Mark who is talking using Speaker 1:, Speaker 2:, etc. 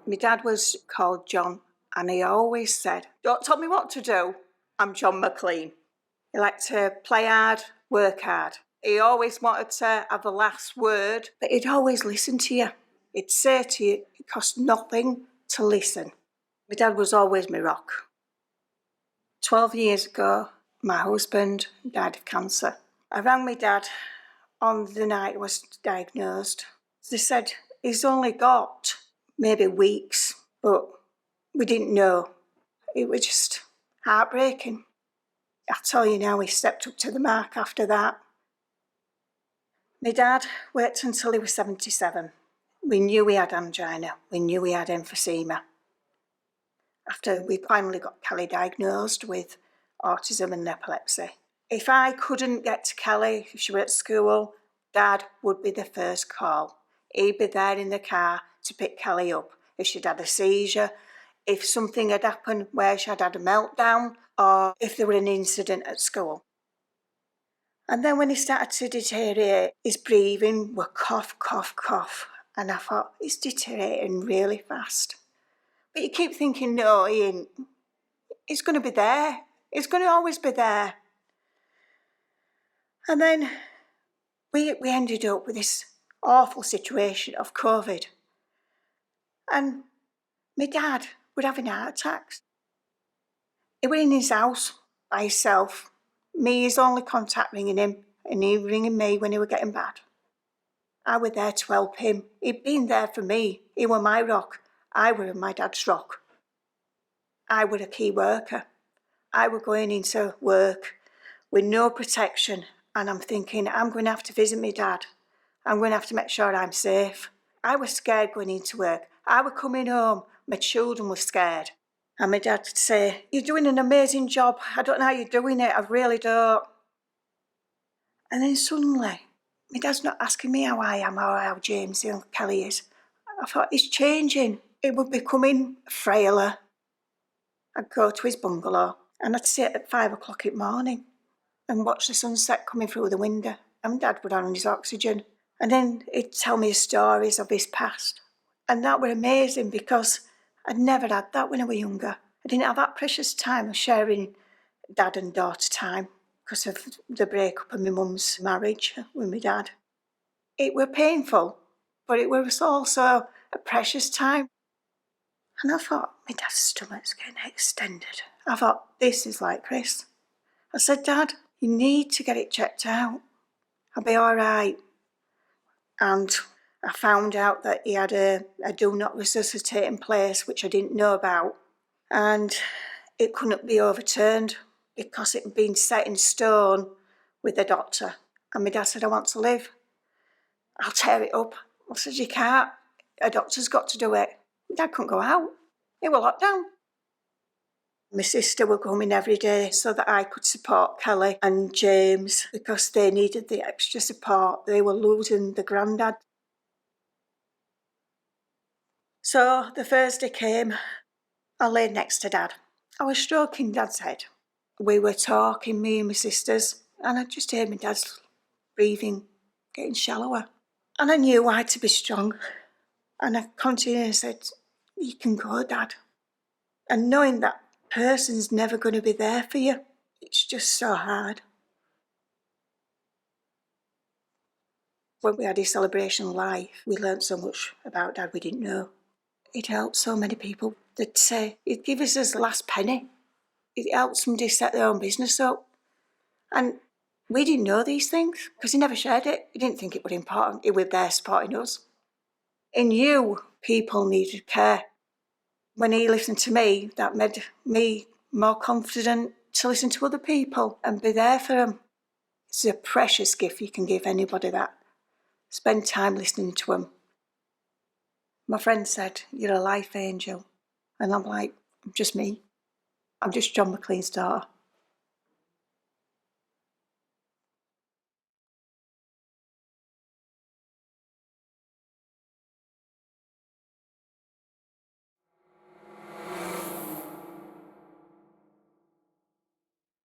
Speaker 1: My dad was called John, and he always said, "Don't tell me what to do, I'm John McLean." He liked to play hard, work hard. He always wanted to have the last word, but he'd always listen to you. He'd say to you, it cost nothing to listen. My dad was always my rock. 12 years ago, my husband died of cancer. I rang my dad on the night he was diagnosed. They said he's only got maybe weeks, but we didn't know. It was just heartbreaking. I tell you now, he stepped up to the mark after that. My dad worked until he was 77. We knew he had angina. We knew he had emphysema. After we finally got Kelly diagnosed with autism and epilepsy. If I couldn't get to Kelly, if she were at school, Dad would be the first call. He'd be there in the car to pick Kelly up. If she'd had a seizure, if something had happened where she had had a meltdown, or if there were an incident at school. And then when he started to deteriorate, his breathing were cough, cough, cough. And I thought, he's deteriorating really fast. But you keep thinking, no, he ain't. He's going to be there. He's going to always be there. And then we ended up with this awful situation of COVID. And my dad was having heart attacks. He was in his house by himself. Me, his only contact, ringing him, and he ringing me when he was getting bad. I was there to help him. He'd been there for me. He were my rock. I were my dad's rock. I were a key worker. I were going into work with no protection, and I'm thinking, I'm going to have to visit my dad. I'm going to have to make sure I'm safe. I was scared going into work. I were coming home. My children were scared. And my dad would say, "You're doing an amazing job. I don't know how you're doing it. I really don't." And then suddenly, my dad's not asking me how I am or how James and Kelly is. I thought, he's changing. He was becoming frailer. I'd go to his bungalow and I'd sit at 5 o'clock in the morning and watch the sunset coming through the window. And Dad would on his oxygen. And then he'd tell me stories of his past. And that were amazing because I'd never had that when I was younger. I didn't have that precious time of sharing dad and daughter time because of the breakup of my mum's marriage with my dad. It were painful, but it was also a precious time. And I thought, my dad's stomach's getting extended. I thought, this is like Chris. I said, "Dad, you need to get it checked out. I'll be all right." And I found out that he had a do not resuscitate in place, which I didn't know about. And it couldn't be overturned because it had been set in stone with the doctor. And my dad said, "I want to live. I'll tear it up." I said, "You can't. A doctor's got to do it." My dad couldn't go out. It was locked down. My sister were coming every day so that I could support Kelly and James because they needed the extra support. They were losing the granddad. So the Thursday came. I laid next to Dad. I was stroking Dad's head. We were talking, me and my sisters, and I just heard my dad's breathing getting shallower. And I knew I had to be strong. And I continued and said, "You can go, Dad." And knowing that person's never going to be there for you, it's just so hard. When we had his celebration live, we learnt so much about Dad we didn't know. It helped so many people. They'd say, he'd give us his last penny. It helped somebody set their own business up. And we didn't know these things because he never shared it. He didn't think it was important. He was there supporting us. He knew people needed care. When he listened to me, that made me more confident to listen to other people and be there for them. It's a precious gift you can give anybody that. Spend time listening to them. My friend said, "You're a life angel." And I'm like, I'm just me. I'm just John McLean's daughter.